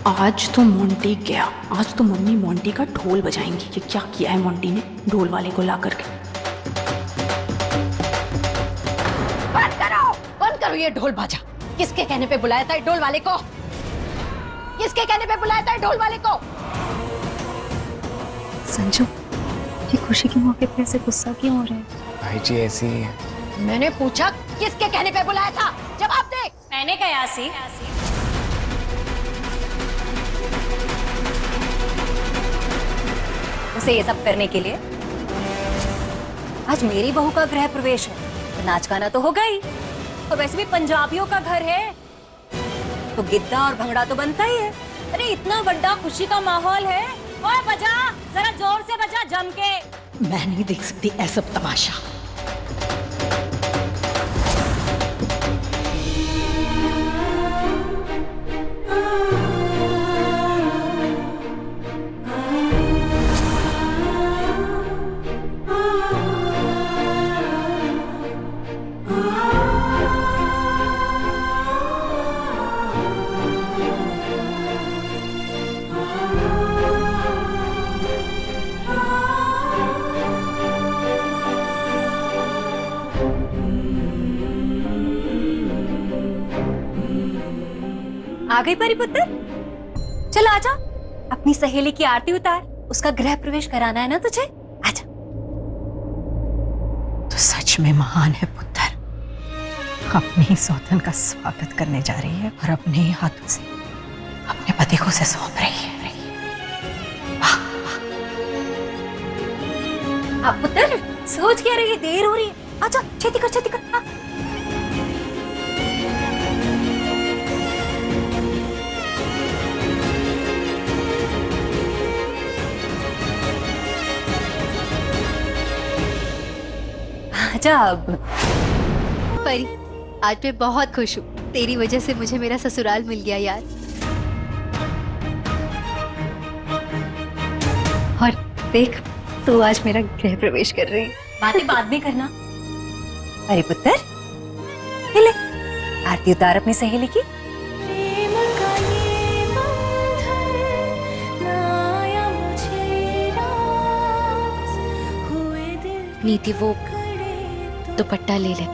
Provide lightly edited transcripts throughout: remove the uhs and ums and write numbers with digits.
आज तो मोंटी गया। आज तो मम्मी मोंटी का ढोल बजाएंगी कि क्या किया है मोंटी ने ढोल वाले को ला करके। बंद करो ये ढोल बाजा। किसके कहने पे बुलाया था ढोल वाले को? किसके कहने पे बुलाया था ढोल वाले को? संजू, ये खुशी के मौके पे ऐसे गुस्सा क्यों हो रहे हैं? भाई जी ऐसी ही है। मैंने पूछा किसके कहने पे बुलाया था, जवाब दे। मैंने कहा सी उसे ये सब करने के लिए। आज मेरी बहू का गृह प्रवेश है तो नाच गाना तो होगा ही। तो वैसे भी पंजाबियों का घर है तो गिद्दा और भंगड़ा तो बनता ही है। अरे इतना बड़ा खुशी का माहौल है। ओए बजा, जरा जोर से बजा, जम के। मैं नहीं देख सकती ऐसा तमाशा। आ गई परी पुत्र, चल आजा। अपनी सहेली की आरती उतार, उसका गृह प्रवेश कराना है ना तुझे। आजा। तो सच में महान है पुत्र। अपने ही सौतन का स्वागत करने जा रही है और अपने ही हाथों से अपने पति को उसे सौंप रही है। आप पुत्र सोच क्या रही है? देर हो रही है। आजा, छेती कर, छेती कर। हाँ। आजा अब। परी, आज मैं बहुत खुश हूँ। तेरी वजह से मुझे मेरा ससुराल मिल गया यार। और देख, तू आज मेरा गृह प्रवेश कर रही है। बातें बाद में करना। अरे पुत्र, ले ले, आरती उतार अपनी सहेली की। नीति, वो दुपट्टा ले ले।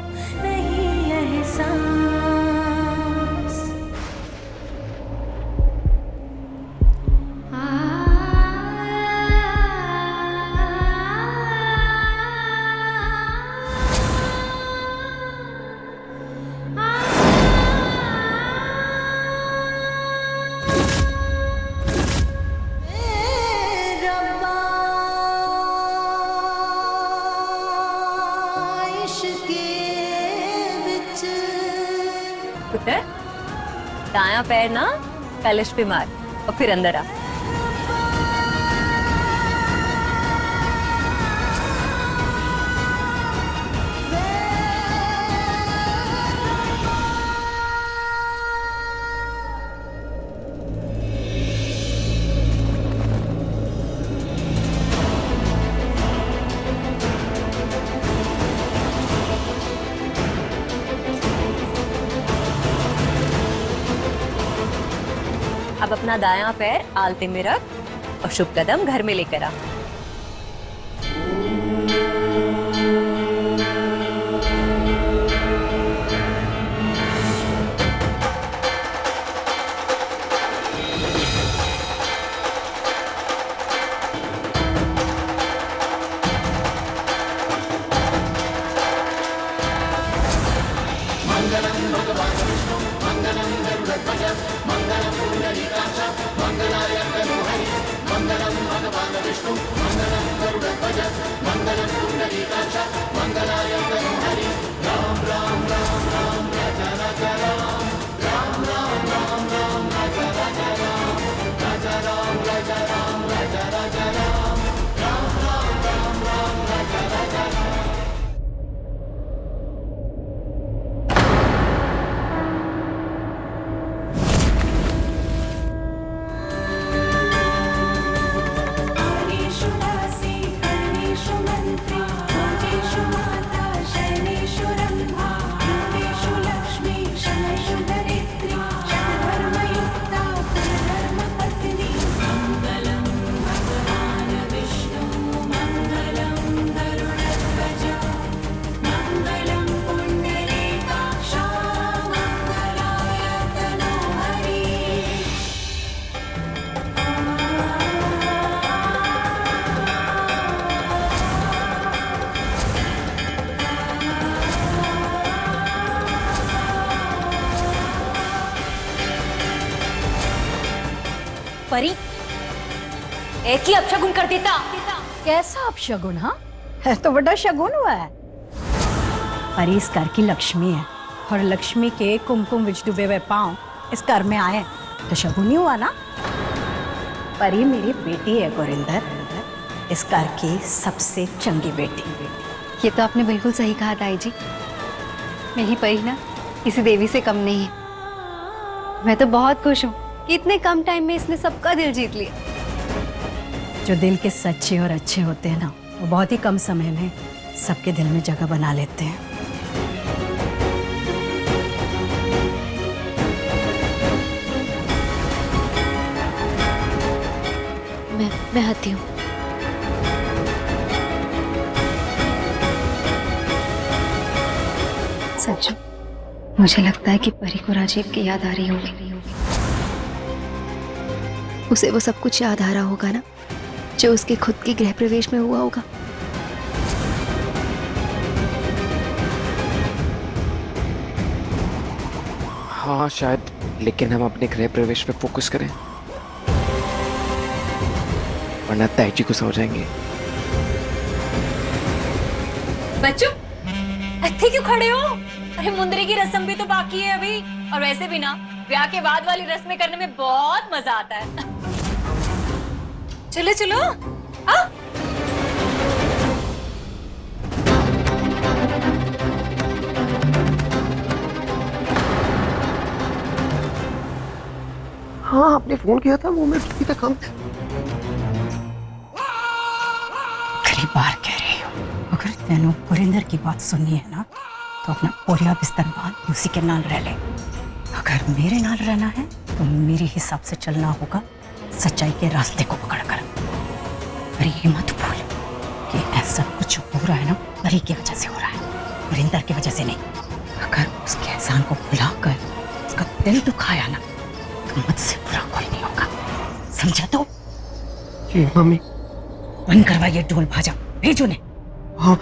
पुत्र, दायां पैर ना कलश पे मार और फिर अंदर आ। अब अपना दायां पैर आलते में रख और शुभ कदम घर में लेकर आ। शनेषु माता शनेषु रंभा, देवेषु लक्ष्मी शनेषु परी एक ही अपशगुन कर देता। कैसा अपशगुन? हाँ, है तो बड़ा शगुन हुआ है। परी इस घर की लक्ष्मी है और लक्ष्मी के कुमकुम विच डूबे हुए पांव इस घर में आए तो शगुन ही हुआ ना। परी मेरी बेटी है गुरिंदर, इस घर की सबसे चंगी बेटी। ये तो आपने बिल्कुल सही कहा ताई जी। मेरी परी ना किसी देवी से कम नहीं है। मैं तो बहुत खुश हूँ कि इतने कम टाइम में इसने सबका दिल जीत लिया। जो दिल के सच्चे और अच्छे होते हैं ना, वो बहुत ही कम समय में सबके दिल में जगह बना लेते हैं। मैं आती हूँ। सच मुझे लगता है कि परी को राजीव की याद आ रही होगी। उसे वो सब कुछ याद आ रहा होगा ना, जो उसके खुद के गृह प्रवेश में हुआ होगा। हाँ शायद, लेकिन हम अपने गृह प्रवेश पे फोकस करें, वरना ताई जी गुस्सा हो जाएंगे। बच्चों इतने क्यों खड़े हो? अरे मुंदरी की रस्म भी तो बाकी है अभी, और वैसे भी ना ब्याह के बाद वाली रस्में करने में बहुत मजा आता है। चलो चलो आ? हाँ आपने फोन किया था, वो मैं अभी तक काम था। कई बार कह रही हो, अगर तेनों गुरिंदर की बात सुननी है ना तो अपना बोरिया बिस्तर बांध उसी के नाल रह ले। अगर मेरे नाल रहना है तो मेरे हिसाब से चलना होगा, सच्चाई के रास्ते को पकड़कर। पर ये मत भूल कि ऐसा कुछ हो रहा है ना, परी की वजह से हो रहा है, गुरिंदर की वजह से नहीं। अगर उसके एहसान को भुलाकर उसका दिल दुखाया ना तो मुझसे बुरा कोई नहीं होगा, समझा? तो जी मम्मी। बंद करवा ये ढोल भाजा, भेजो ने। हाँ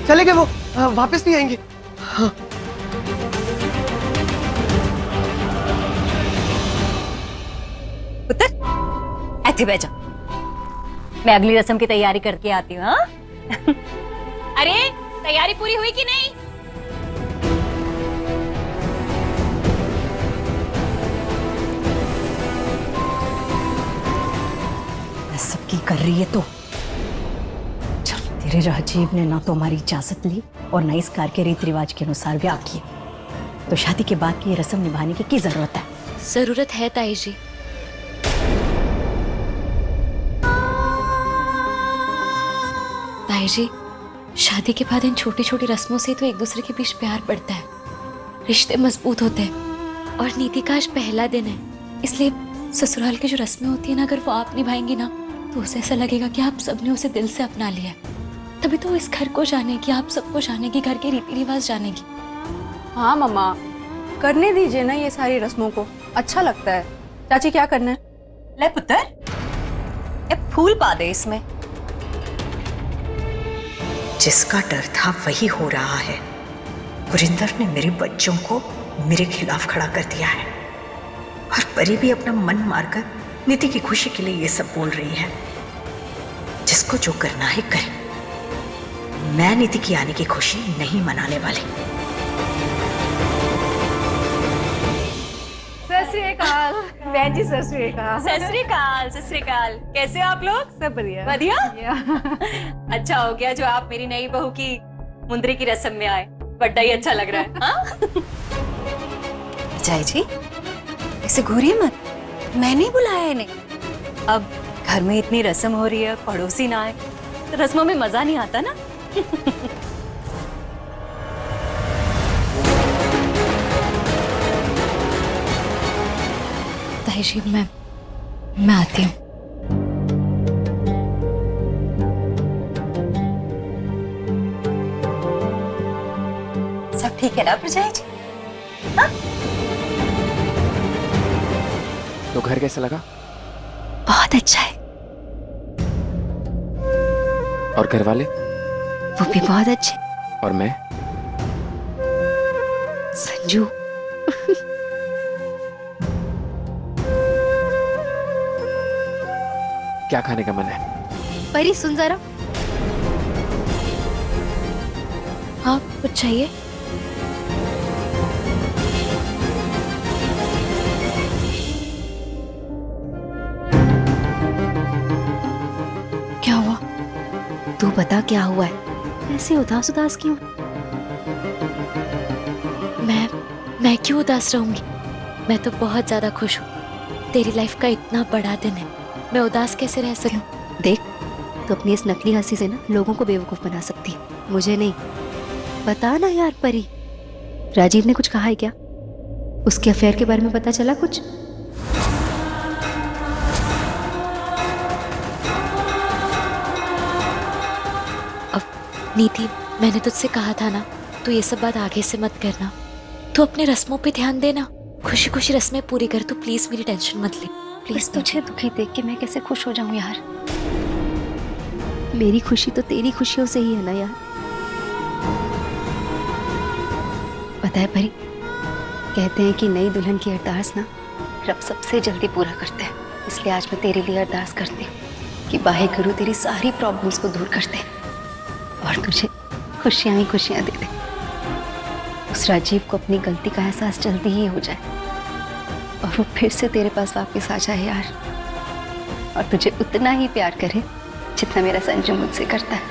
चले गए वो, वापस नहीं आएंगे। हाँ पुत्र ऐसे बैठ जा, मैं अगली रस्म की तैयारी करके आती हूँ। हाँ? अरे तैयारी पूरी हुई कि नहीं? सबकी कर रही है तो चल, तेरे राजीव ने ना तो हमारी इजाजत ली और ना इस कार के रीति रिवाज के अनुसार ब्याह किए, तो शादी के बाद की ये रस्म निभाने की जरूरत है? जरूरत है ताई जी। ताई जी, शादी के बाद इन छोटी छोटी रस्मों से तो एक दूसरे के बीच प्यार बढ़ता है, रिश्ते मजबूत होते हैं। और नीति का आज पहला दिन है, इसलिए ससुराल की जो रस्में होती है ना, अगर वो आप निभाएंगी ना तो उसे ऐसा लगेगा कि आप सबने उसे दिल से अपना लिया है। तभी तो इस घर को जानेगी, आप सबको जानेगी, घर के रीति रिवाज जानेगी। हाँ मम्मा, करने दीजिए ना ये सारी रस्मों को, अच्छा लगता है। चाची क्या करना है? ले पुत्र, ये फूल पा दे इसमें। जिसका डर था वही हो रहा है। गुरिंदर ने मेरे बच्चों को मेरे खिलाफ खड़ा कर दिया है और परी भी अपना मन मारकर नीति की खुशी के लिए ये सब बोल रही है। जिसको जो करना है करे, मैं नीति की आने की खुशी नहीं मनाने वाली। सत श्री अकाल बहन जी, सत श्री अकाल। सत श्री अकाल, सत श्री अकाल। कैसे हो आप लोग? सब बढ़िया बढ़िया। अच्छा हो गया जो आप मेरी नई बहू की मुंदरी की रस्म में आए, बड़ा ही अच्छा लग रहा है। हाँ? जय जी ऐसे घूरिए मत, मैंने बुलाया इन्हें। अब घर में इतनी रस्म हो रही है, पड़ोसी ना आए तो रस्मों में मजा नहीं आता ना। ताई जी, मैं आती हूँ। सब ठीक है ना प्रजय जी? हाँ? तो घर कैसा लगा? बहुत अच्छा है। और घर वाले? वो भी बहुत अच्छे। और मैं? संजू, क्या खाने का मन है? परी सुन जरा। हाँ, कुछ चाहिए? क्या हुआ? तू बता क्या हुआ है? ऐसे उदास उदास क्यों? मैं क्यों उदास रहूंगी? मैं तो बहुत ज्यादा खुश हूँ। तेरी लाइफ का इतना बड़ा दिन है, मैं उदास कैसे रह सकूं? देख, तो अपनी इस नकली हंसी से ना लोगों को बेवकूफ बना सकती है, मुझे नहीं। बता ना यार परी, राजीव ने कुछ कहा है क्या? उसके अफेयर के बारे में पता चला कुछ? अब नीति, मैंने तुझसे कहा था ना, तू ये सब बात आगे से मत करना। तू अपने रस्मों पे ध्यान देना, खुशी खुशी रस्में पूरी कर। तू प्लीज मेरी टेंशन मत ले प्लीज। तुझे दुखी देख के मैं कैसे खुश हो जाऊं यार? मेरी खुशी तो तेरी खुशियों से ही है ना यार। पता है परी, कहते हैं कि नई दुल्हन की अरदास ना रब सबसे जल्दी पूरा करते हैं। इसलिए आज मैं तेरे लिए अरदास करती हूँ कि वाहे गुरु तेरी सारी प्रॉब्लम्स को दूर कर दे और तुझे खुशियां ही खुशियां दे दे। उस राजीव को अपनी गलती का एहसास जल्दी ही हो जाए और वो फिर से तेरे पास वापस आ जाए यार, और तुझे उतना ही प्यार करे जितना मेरा संजू मुझसे करता है।